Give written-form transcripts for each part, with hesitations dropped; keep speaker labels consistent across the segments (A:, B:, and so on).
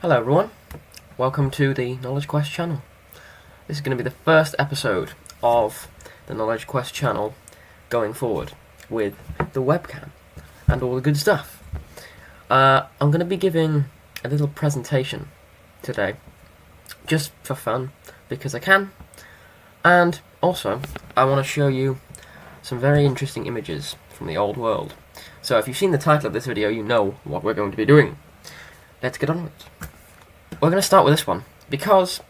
A: Hello everyone, welcome to the Knowledge Quest channel. This is going to be the first episode of the Knowledge Quest channel going forward with the webcam and all the good stuff. I'm going to be giving a little presentation today, just for fun, because I can, and also I want to show you some very interesting images from the old world. So if you've seen the title of this video, you know what we're going to be doing. Let's get on with it. We're going to start with this one, because,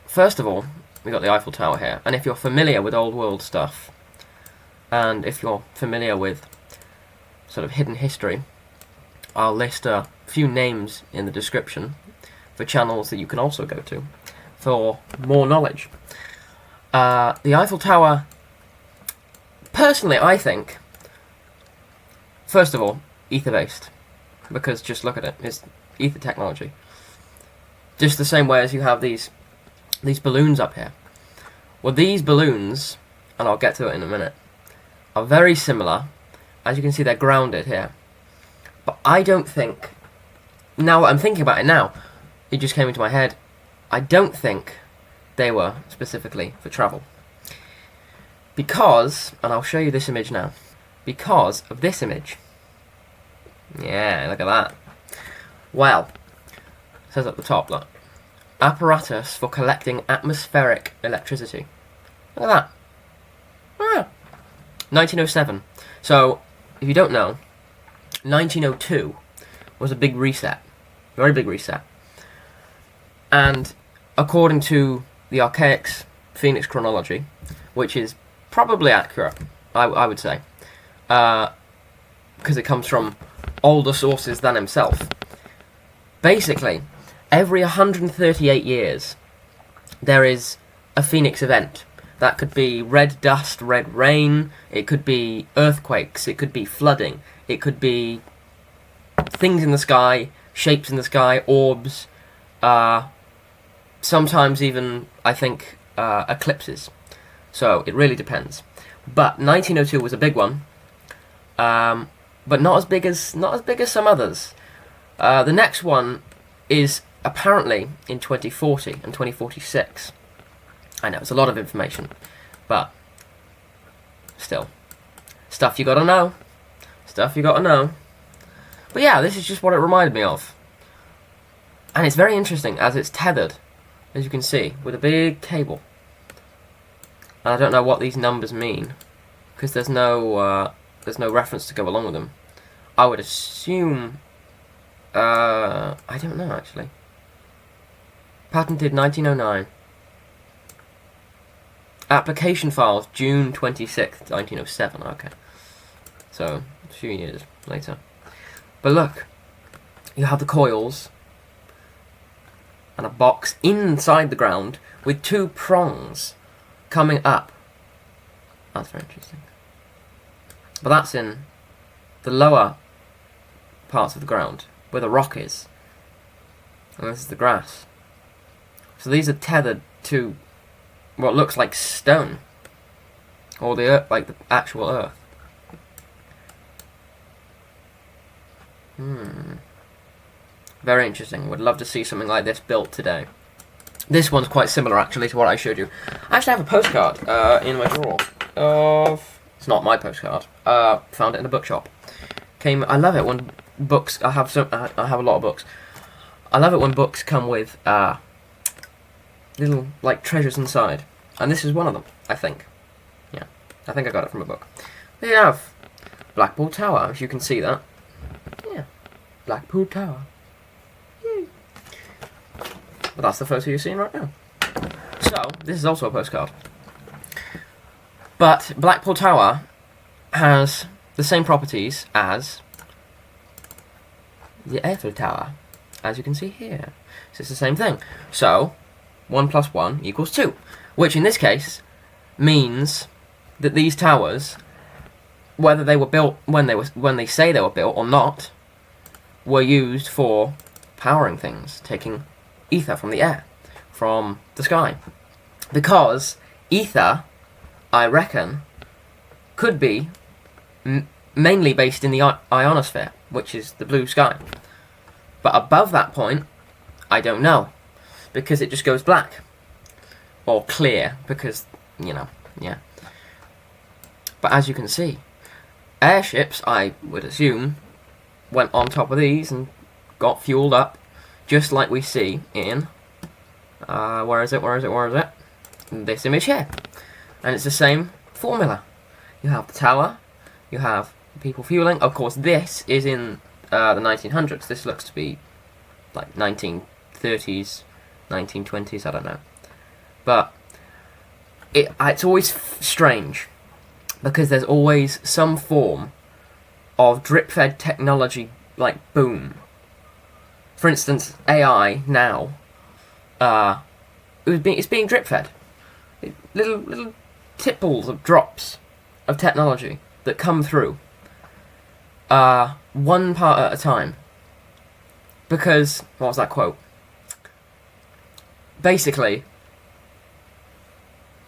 A: first of all, we've got the Eiffel Tower here, and if you're familiar with old world stuff, and if you're familiar with sort of hidden history, I'll list a few names in the description for channels that you can also go to for more knowledge. The Eiffel Tower, personally, I think, first of all, ether-based, because just look at it, it's ether technology. Just the same way as you have these balloons up here. Well, these balloons, and I'll get to it in a minute, are very similar. As you can see, they're grounded here. But I don't think, now that I'm thinking about it now, it just came into my head, I don't think they were specifically for travel. Because, and I'll show you this image now, because of this image. Yeah, look at that. Well, it says at the top, look, apparatus for collecting atmospheric electricity. Look at that. 1907. So, if you don't know, 1902 was a big reset. Very big reset. And according to the archaic Phoenix chronology, which is probably accurate, I would say, because it comes from older sources than himself. Basically, every 138 years, there is a Phoenix event. That could be red dust, red rain, it could be earthquakes, it could be flooding, it could be things in the sky, shapes in the sky, orbs, sometimes even, I think, eclipses. So, it really depends. But 1902 was a big one, but not as big as some others. The next one is apparently in 2040 and 2046. I know, it's a lot of information, but still. Stuff you gotta know. Stuff you gotta know. But yeah, this is just what it reminded me of. And it's very interesting, as it's tethered, as you can see, with a big cable. And I don't know what these numbers mean, because there's no reference to go along with them. I would assume, I don't know actually. Patented 1909. Application files June 26th, 1907. Okay, so a few years later. But look, you have the coils and a box inside the ground with two prongs coming up. That's very interesting. But that's in the lower parts of the ground, where the rock is. And this is the grass. So these are tethered to what looks like stone. Or the earth, like the actual earth. Very interesting. Would love to see something like this built today. This one's quite similar actually to what I showed you. I actually have a postcard in my drawer of... It's not my postcard. Found it in a bookshop. I love it when books. I have a lot of books. I love it when books come with little like treasures inside, and this is one of them. I think. Yeah, I think I got it from a book. They have Blackpool Tower, if you can see that. Yeah, Blackpool Tower. Yay. But that's the photo you're seeing right now. So this is also a postcard. But Blackpool Tower has the same properties as the Eiffel Tower, as you can see here. So it's the same thing. So 1 + 1 = 2, which in this case means that these towers, whether they were built when they say they were built or not, were used for powering things, taking ether from the air, from the sky, because ether, I reckon, could be mainly based in the ionosphere, which is the blue sky. But above that point, I don't know, because it just goes black. Or clear, because, you know, yeah. But as you can see, airships, I would assume, went on top of these and got fueled up, just like we see in, where is it? This image here. And it's the same formula. You have the tower, you have people fueling. Of course, this is in the 1900s. This looks to be like 1930s, 1920s, I don't know. But it's always strange, because there's always some form of drip-fed technology, like, boom. For instance, AI now, it's being drip-fed. Little tipples of drops of technology that come through, one part at a time. Because, what was that quote? Basically,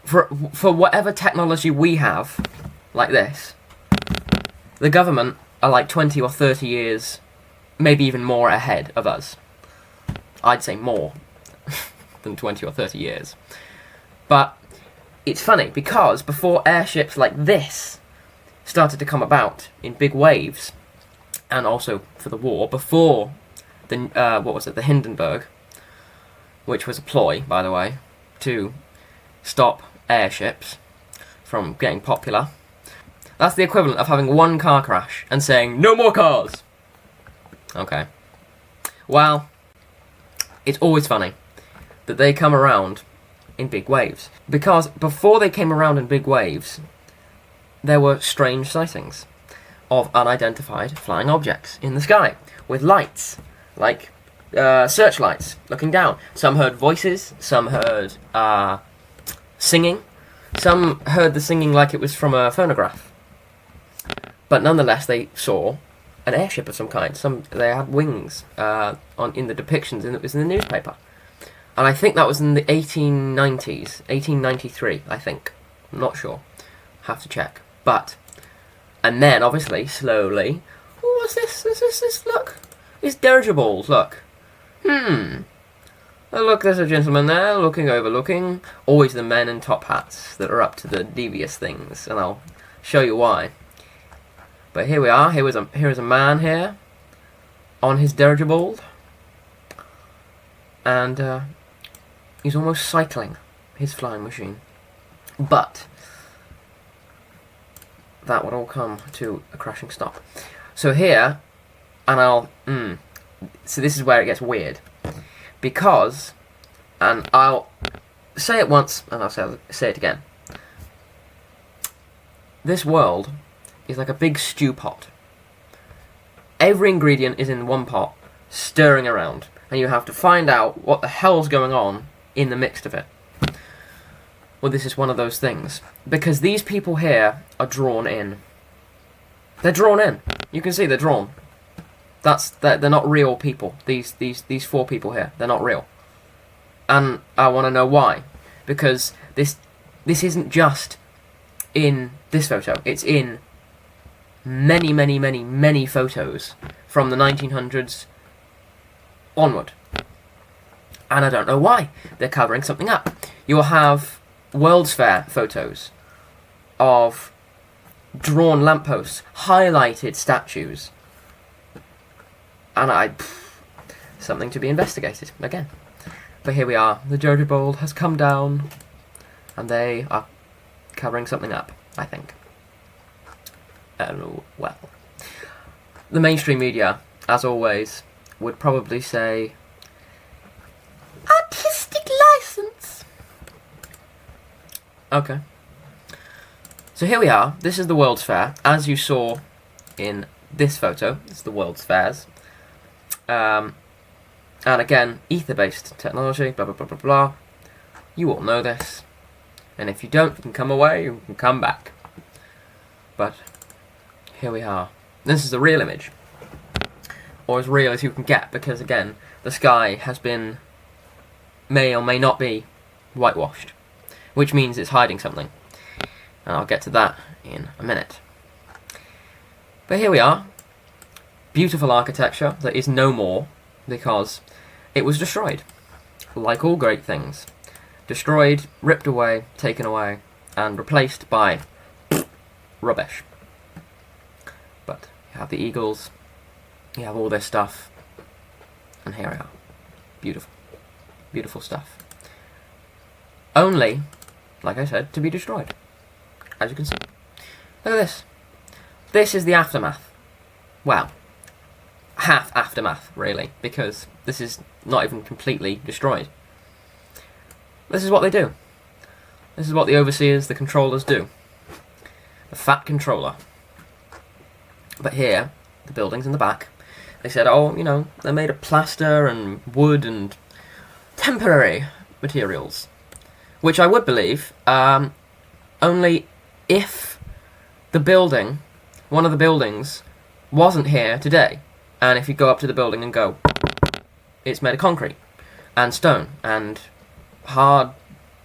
A: for whatever technology we have, like this, the government are like 20 or 30 years, maybe even more ahead of us. I'd say more than 20 or 30 years. But it's funny, because before airships like this started to come about in big waves, and also for the war, before the Hindenburg, which was a ploy, by the way, to stop airships from getting popular. That's the equivalent of having one car crash and saying, no more cars! Okay. Well, it's always funny that they come around in big waves. Because before they came around in big waves, there were strange sightings of unidentified flying objects in the sky, with lights, like searchlights, looking down. Some heard voices, some heard singing, some heard the singing like it was from a phonograph. But nonetheless, they saw an airship of some kind. They had wings in the depictions, and it was in the newspaper. And I think that was in the 1890s, 1893, I think. I'm not sure. Have to check. And then, obviously, slowly, oh, what's this? This, look. It's dirigibles, look. Oh, look, there's a gentleman there, overlooking. Always the men in top hats that are up to the devious things, and I'll show you why. But here we are. Here is a man here, on his dirigible, and he's almost cycling his flying machine. But that would all come to a crashing stop. So here, and so this is where it gets weird. Because, and I'll say it once, and I'll say it again. This world is like a big stew pot. Every ingredient is in one pot, stirring around, and you have to find out what the hell's going on in the mix of it. Well, this is one of those things, because these people here are drawn in. They're drawn in. You can see they're drawn. They're not real people. These four people here, they're not real. And I want to know why, because this isn't just in this photo. It's in many photos from the 1900s onward. And I don't know why. They're covering something up. You'll have World's Fair photos of drawn lampposts, highlighted statues. And something to be investigated, again. But here we are. The dirigible has come down, and they are covering something up, I think. Well, the mainstream media, as always, would probably say artistic license. Okay. So here we are. This is the World's Fair, as you saw in this photo. It's the World's Fairs. And again, ether-based technology, blah, blah, blah, blah, blah. You all know this. And if you don't, you can come away, you can come back. But here we are. This is the real image. Or as real as you can get, because again, the sky may or may not be whitewashed. Which means it's hiding something. And I'll get to that in a minute. But here we are. Beautiful architecture that is no more, because it was destroyed. Like all great things. Destroyed, ripped away, taken away, and replaced by rubbish. But you have the eagles, you have all this stuff, and here we are. Beautiful. Beautiful stuff. Only, like I said, to be destroyed. As you can see. Look at this. This is the aftermath. Well, half aftermath, really, because this is not even completely destroyed. This is what they do. This is what the overseers, the controllers do. The fat controller. But here, the buildings in the back, they said, oh, you know, they're made of plaster and wood and temporary materials. Which I would believe, only if the building, one of the buildings, wasn't here today. And if you go up to the building and go, it's made of concrete and stone and hard,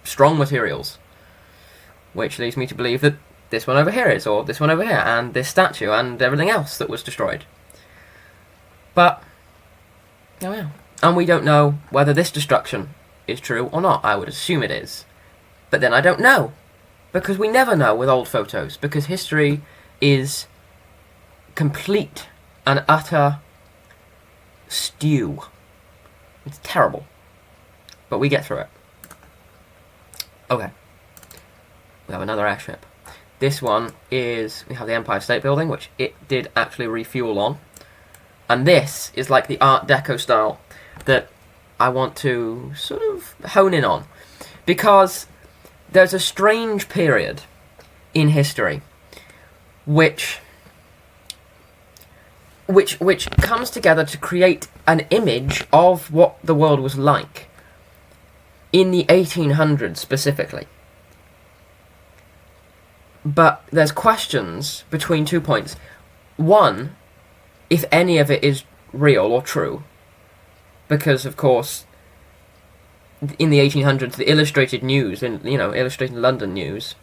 A: strong materials. Which leads me to believe that this one over here is, or this one over here, and this statue, and everything else that was destroyed. But, oh yeah. And we don't know whether this destruction is true or not. I would assume it is. But then I don't know. Because we never know with old photos. Because history is complete and utter stew. It's terrible. But we get through it. Okay. We have another airship. This one is, we have the Empire State Building, which it did actually refuel on. And this is like the Art Deco style that I want to sort of hone in on. Because there's a strange period in history which comes together to create an image of what the world was like in the 1800s specifically. But there's questions between 2 points. One, if any of it is real or true. Because, of course, in the 1800s, the illustrated news, illustrated London news,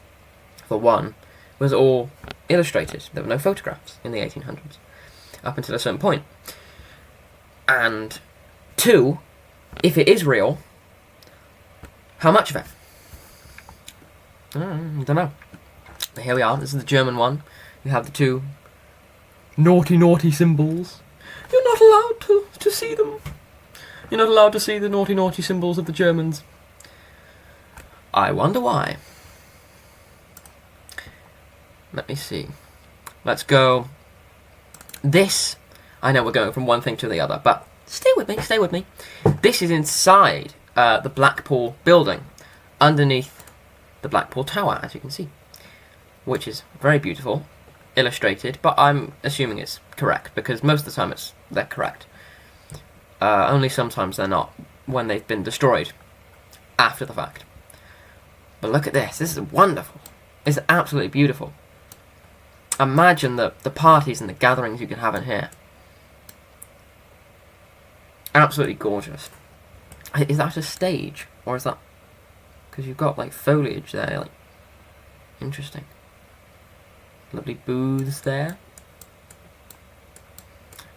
A: for one, was all illustrated. There were no photographs in the 1800s, up until a certain point. And two, if it is real, how much of it? I don't know. But here we are. This is the German one. You have the two naughty symbols. You're not allowed to see them. You're not allowed to see the naughty symbols of the Germans. I wonder why. Let me see. Let's go. This, I know we're going from one thing to the other, but stay with me. This is inside the Blackpool building, underneath the Blackpool Tower, as you can see, which is very beautiful, illustrated, but I'm assuming it's correct, because most of the time they're correct. Only sometimes they're not, when they've been destroyed after the fact. But look at this. This is wonderful. It's absolutely beautiful. Imagine the parties and the gatherings you can have in here. Absolutely gorgeous. Is that a stage? Or is that... because you've got, like, foliage there. Like, interesting. Lovely booths there.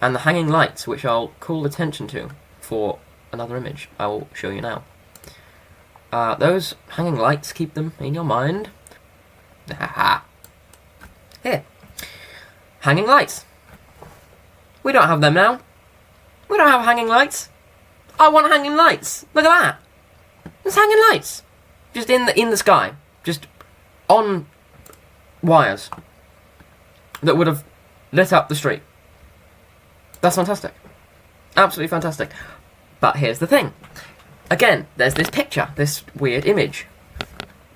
A: And the hanging lights, which I'll call attention to for another image I will show you now. Those hanging lights, keep them in your mind. Here. Hanging lights. We don't have them now. We don't have hanging lights. I want hanging lights. Look at that. There's hanging lights. Just in the sky. Just on wires that would have lit up the street. That's fantastic. Absolutely fantastic. But here's the thing. Again, there's this picture, this weird image.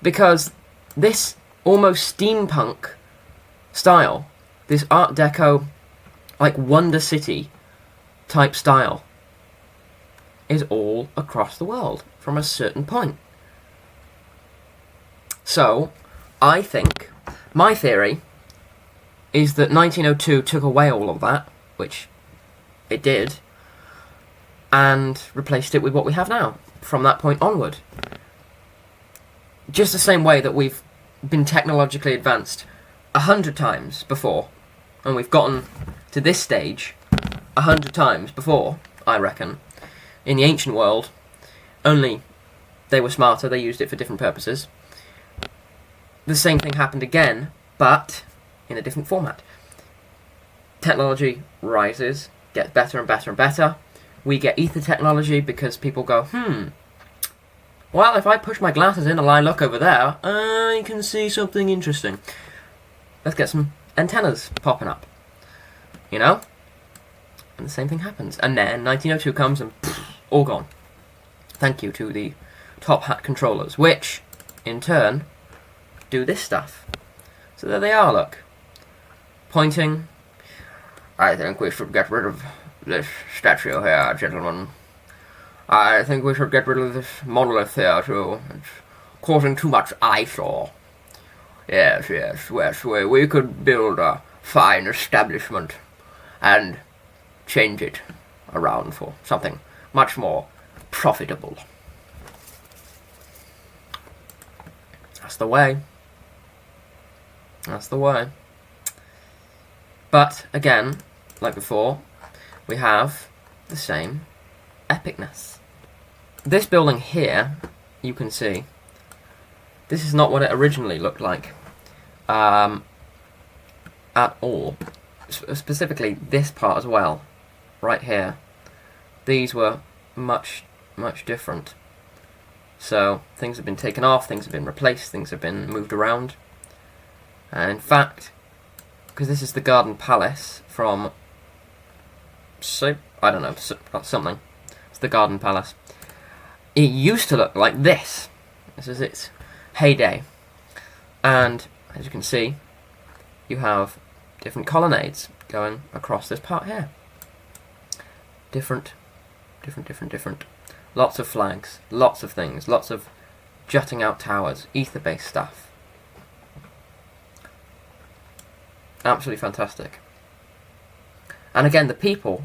A: Because this almost steampunk style, this Art Deco, like Wonder City type style, is all across the world from a certain point. So, I think, my theory is that 1902 took away all of that, which it did, and replaced it with what we have now, from that point onward. Just the same way that we've been technologically advanced 100 times before, and we've gotten to this stage 100 times before, I reckon, in the ancient world, only they were smarter, they used it for different purposes. The same thing happened again, but in a different format. Technology rises, gets better and better and better. We get ether technology because people go, well, if I push my glasses in and I look over there, I can see something interesting. Let's get some antennas popping up. You know? And the same thing happens. And then 1902 comes and all gone. Thank you to the top hat controllers, which, in turn, do this stuff. So there they are, look. Pointing. I think we should get rid of this statue here, gentlemen. I think we should get rid of this monolith here, too. It's causing too much eyesore. Yes, we could build a fine establishment and change it around for something much more profitable. That's the way. That's the way. But, again, like before, we have the same epicness. This building here, you can see, this is not what it originally looked like at all. Specifically, this part as well, right here. These were much different. So, things have been taken off, things have been replaced, things have been moved around. And in fact, because this is the Garden Palace from, I don't know, something. It's the Garden Palace. It used to look like this. This is its heyday. And, as you can see, you have different colonnades going across this part here. Different. Lots of flags, lots of things, lots of jutting out towers, ether-based stuff. Absolutely fantastic. And again, the people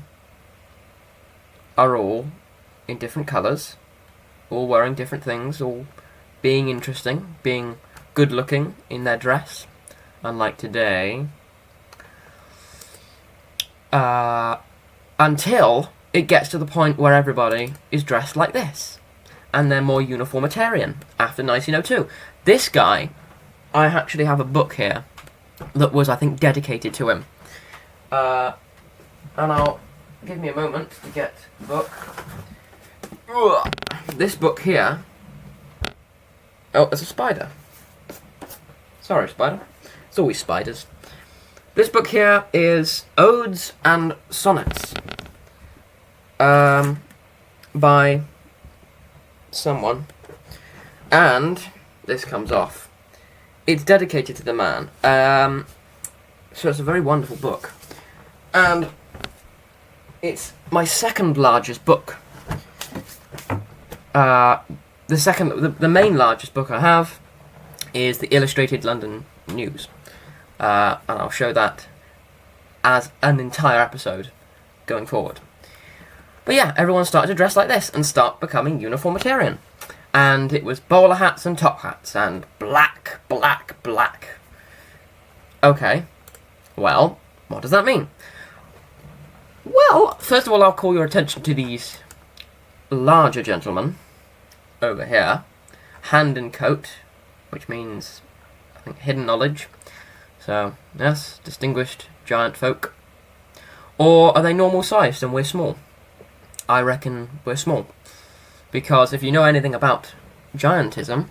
A: are all in different colours, all wearing different things, all being interesting, being good-looking in their dress, unlike today. Until it gets to the point where everybody is dressed like this, and they're more uniformitarian after 1902. This guy, I actually have a book here that was, I think, dedicated to him. And I'll give me a moment to get the book. This book here. Oh, it's a spider. Sorry, spider. It's always spiders. This book here is Odes and Sonnets. By someone. And this comes off. It's dedicated to the man. So it's a very wonderful book. And it's my second largest book. The main largest book I have is the Illustrated London News. And I'll show that as an entire episode going forward. But yeah, everyone started to dress like this and start becoming uniformitarian. And it was bowler hats and top hats and black. Okay, well, what does that mean? Well, first of all, I'll call your attention to these larger gentlemen over here. Hand and coat, which means, I think, hidden knowledge. So, yes, distinguished giant folk. Or are they normal sized and we're small? I reckon we're small. Because if you know anything about giantism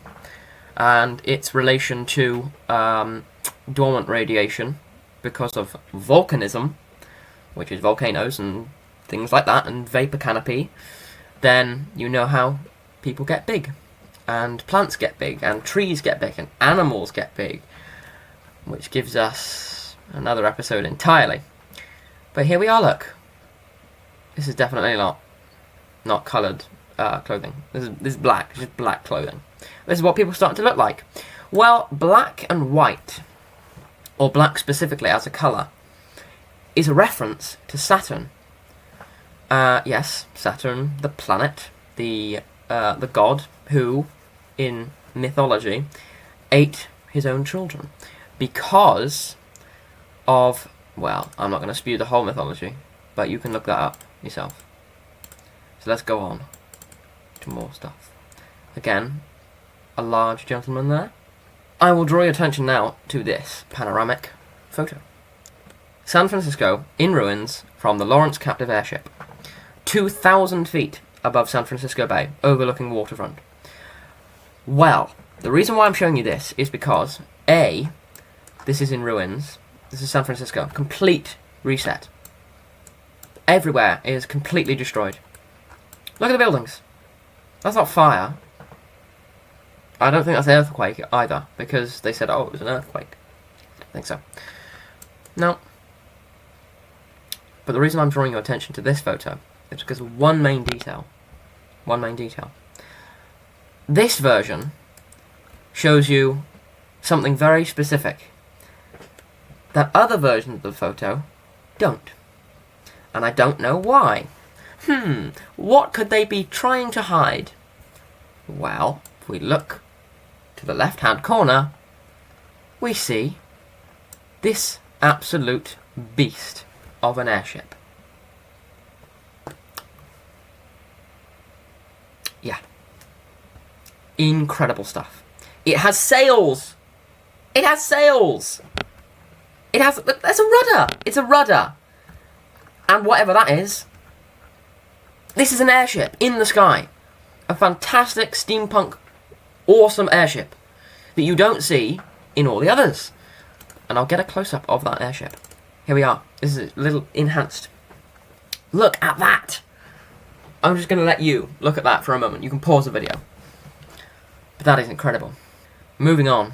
A: and its relation to dormant radiation because of volcanism, which is volcanoes and things like that, and vapor canopy, then you know how people get big, and plants get big, and trees get big, and animals get big, which gives us another episode entirely. But here we are, look. This is definitely not coloured clothing. This is black. It's just black clothing. This is what people start to look like. Well, black and white, or black specifically as a colour, is a reference to Saturn. Yes, Saturn, the planet, the god who, in mythology, ate his own children because of, well, I'm not going to spew the whole mythology, but you can look that up yourself. So let's go on to more stuff. Again, a large gentleman there. I will draw your attention now to this panoramic photo. San Francisco in ruins from the Lawrence captive airship. 2,000 feet above San Francisco Bay, overlooking waterfront. Well, the reason why I'm showing you this is because, A, this is in ruins. This is San Francisco. Complete reset. Everywhere is completely destroyed. Look at the buildings. That's not fire. I don't think that's an earthquake either, because they said, oh, it was an earthquake. I don't think so. No. But the reason I'm drawing your attention to this photo is because of one main detail. One main detail. This version shows you something very specific that other versions of the photo don't. And I don't know why. What could they be trying to hide? Well, if we look to the left-hand corner, we see this absolute beast of an airship. Yeah. Incredible stuff. It has sails! It has sails! It has... That's a rudder! It's a rudder! And whatever that is, this is an airship in the sky. A fantastic steampunk, awesome airship that you don't see in all the others. And I'll get a close-up of that airship. Here we are. This is a little enhanced. Look at that! I'm just going to let you look at that for a moment. You can pause the video. But that is incredible. Moving on.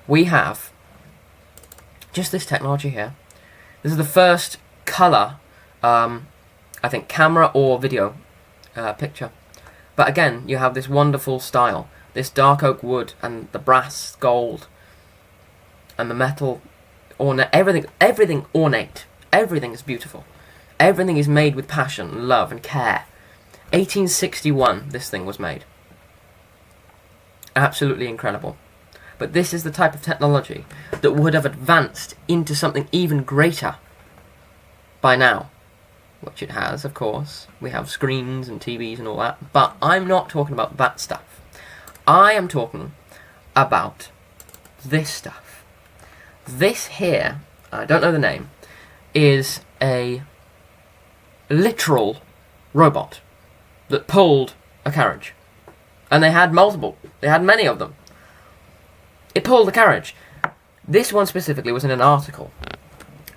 A: We have just this technology here. This is the first colour, I think, camera or video picture. But again, you have this wonderful style. This dark oak wood and the brass gold and the metal ornate. Everything ornate. Everything is beautiful. Everything is made with passion, love and care. 1861 this thing was made. Absolutely incredible. But this is the type of technology that would have advanced into something even greater by now. Which it has, of course. We have screens and TVs and all that. But I'm not talking about that stuff. I am talking about this stuff. This here, I don't know the name, is a literal robot that pulled a carriage. And they had multiple. They had many of them. It pulled the carriage. This one specifically was in an article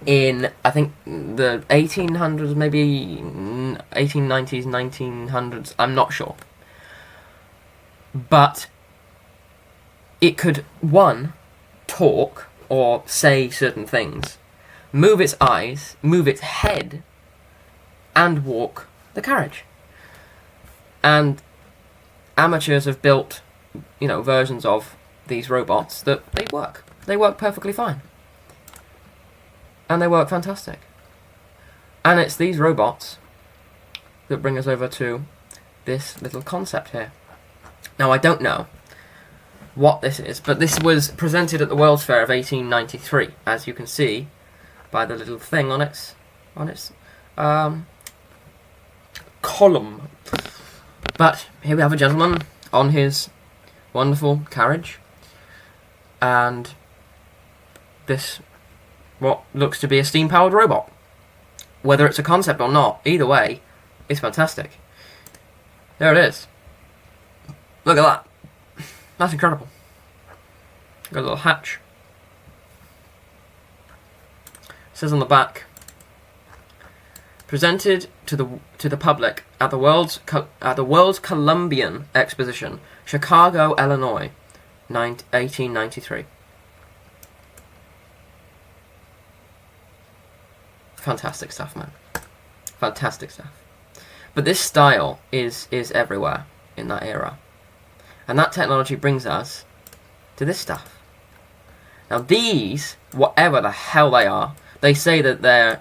A: in, I think, the 1800s, maybe 1890s, 1900s, I'm not sure. But it could, one, talk or say certain things, move its eyes, move its head, and walk the carriage. And amateurs have built, versions of these robots that they work. They work perfectly fine. And they work fantastic. And it's these robots that bring us over to this little concept here. Now, I don't know what this is, but this was presented at the World's Fair of 1893, as you can see by the little thing on its column. But here we have a gentleman on his wonderful carriage, and this, what looks to be a steam-powered robot. Whether it's a concept or not, either way, it's fantastic. There it is. Look at that. That's incredible. Got a little hatch. It says on the back, presented to the public at the World's Columbian Exposition, Chicago, Illinois, 1893. Fantastic stuff, man. Fantastic stuff. But this style is everywhere in that era. And that technology brings us to this stuff. Now these, whatever the hell they are, they say that they're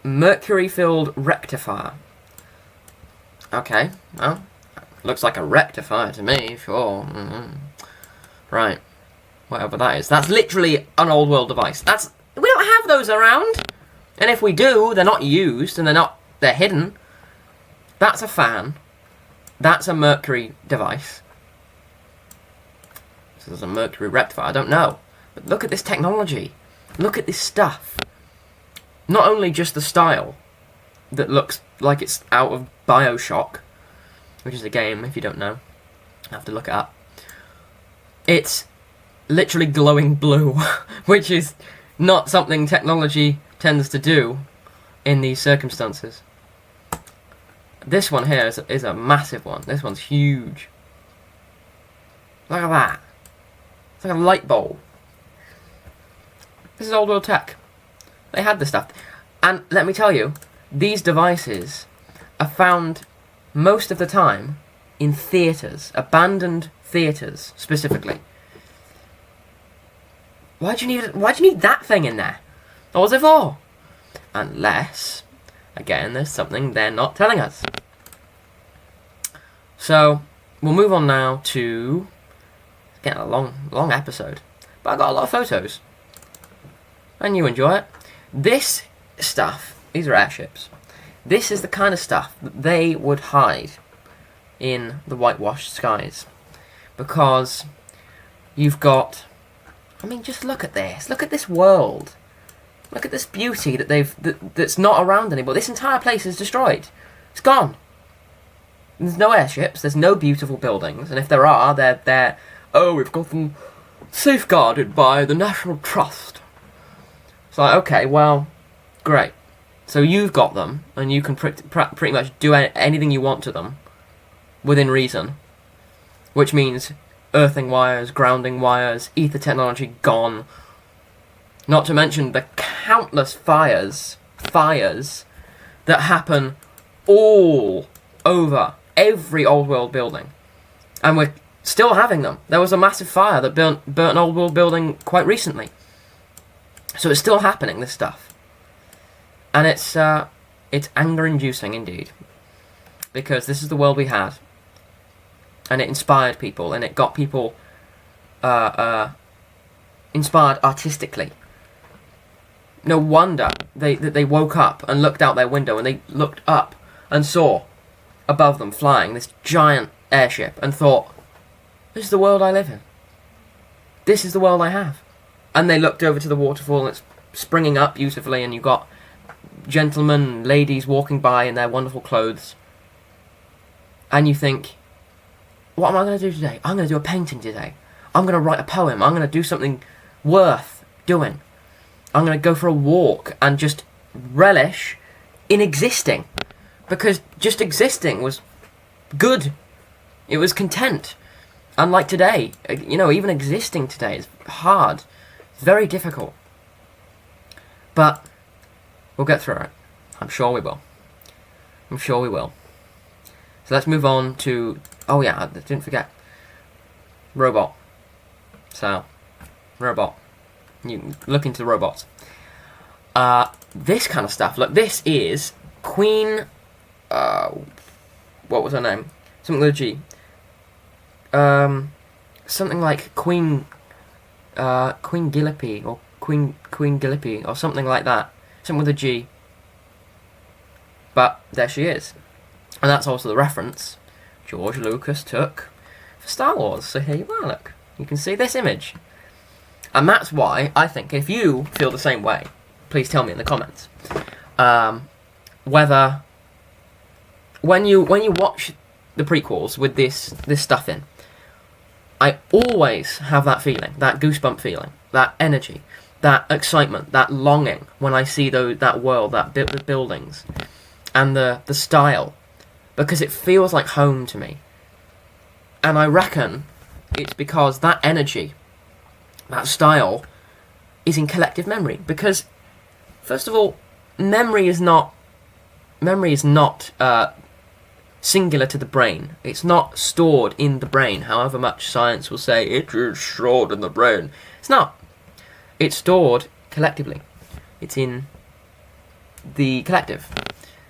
A: mercury-filled rectifier. Okay, well, looks like a rectifier to me, sure. Right, whatever that is. That's literally an old world device. We don't have those around. And if we do, they're not used, and they're hidden. That's a fan. That's a mercury device. So there's a mercury rectifier. I don't know. But look at this technology. Look at this stuff. Not only just the style that looks like it's out of BioShock, which is a game, if you don't know. I have to look it up. It's literally glowing blue, which is not something technology tends to do in these circumstances. This one here is a massive one. This one's huge. Look at that. It's like a light bulb. This is old world tech. They had this stuff. And let me tell you, these devices are found most of the time in theatres, abandoned theatres specifically. Why do you need that thing in there? What was it for? Unless, again, there's something they're not telling us. So we'll move on now to getting a long episode, but I got a lot of photos, and you enjoy it. This stuff, these are airships. This is the kind of stuff that they would hide in the whitewashed skies, because you've got. I mean, just look at this. Look at this world. Look at this beauty that's not around anymore. This entire place is destroyed. It's gone. There's no airships. There's no beautiful buildings. And if there are, they're we've got them safeguarded by the National Trust. It's like, okay, well, great. So you've got them, and you can pretty much do anything you want to them within reason, which means earthing wires, grounding wires, ether technology gone. Not to mention the countless fires that happen all over every old world building. And we're still having them. There was a massive fire that burnt an old world building quite recently. So it's still happening, this stuff. And it's anger-inducing indeed. Because this is the world we had. And it inspired people, and it got people inspired artistically. No wonder they woke up and looked out their window, and they looked up and saw above them flying this giant airship and thought, this is the world I live in. This is the world I have. And they looked over to the waterfall, and it's springing up beautifully, and you've got gentlemen and ladies walking by in their wonderful clothes. And you think, what am I going to do today? I'm going to do a painting today. I'm going to write a poem. I'm going to do something worth doing. I'm going to go for a walk and just relish in existing. Because just existing was good. It was content. Unlike today, even existing today is hard. It's very difficult. But we'll get through it. I'm sure we will. So let's move on to... Oh yeah, I didn't forget. Robot. So, robot. You look into the robots. This kind of stuff. Look, this is Queen... what was her name? Something with a G. Something like Queen Gillipie, or Queen Gillipie, or something like that. Something with a G. But there she is. And that's also the reference George Lucas took for Star Wars. So here you are, look. You can see this image. And that's why I think, if you feel the same way, please tell me in the comments, whether when you watch the prequels with this stuff in, I always have that feeling, that goosebump feeling, that energy, that excitement, that longing when I see that world, the buildings, and the style, because it feels like home to me. And I reckon it's because that energy, that style, is in collective memory. Because, first of all, memory is not singular to the brain. It's not stored in the brain, however much science will say it is stored in the brain. It's not. It's stored collectively. It's in the collective,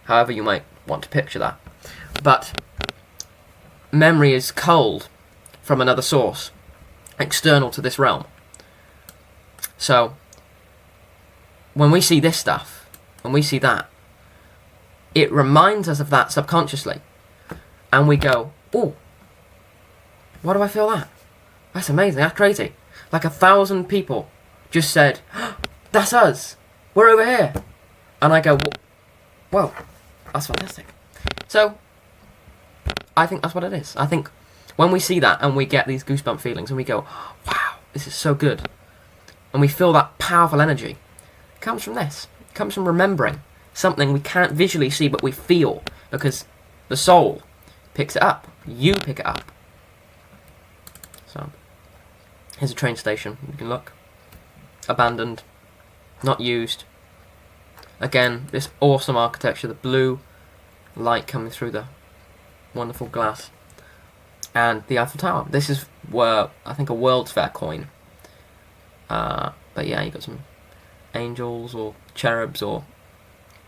A: however you might want to picture that. But memory is culled from another source, external to this realm. So, when we see this stuff, when we see that, it reminds us of that subconsciously. And we go, oh, why do I feel that? That's amazing, that's crazy. Like 1,000 people just said, that's us, we're over here. And I go, whoa, that's fantastic. So, I think that's what it is. I think when we see that and we get these goosebump feelings and we go, wow, this is so good, and we feel that powerful energy, it comes from this. It comes from remembering something we can't visually see but we feel, because the soul picks it up. You pick it up. So, here's a train station. You can look. Abandoned. Not used. Again, this awesome architecture. The blue light coming through the wonderful glass. And the Eiffel Tower. This is where, I think, a World's Fair coin. But yeah, you got some angels or cherubs or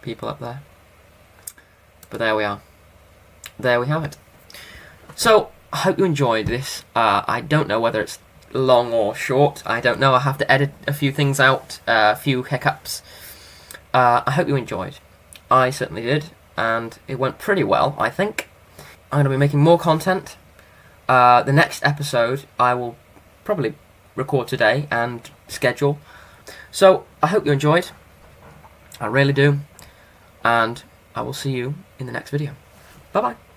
A: people up there. But there we are. There we have it. So, I hope you enjoyed this. I don't know whether it's long or short. I don't know. I have to edit a few things out, a few hiccups. I hope you enjoyed. I certainly did, and it went pretty well, I think. I'm going to be making more content. The next episode I will probably record today and schedule. So, I hope you enjoyed. I really do. And I will see you in the next video. Bye-bye.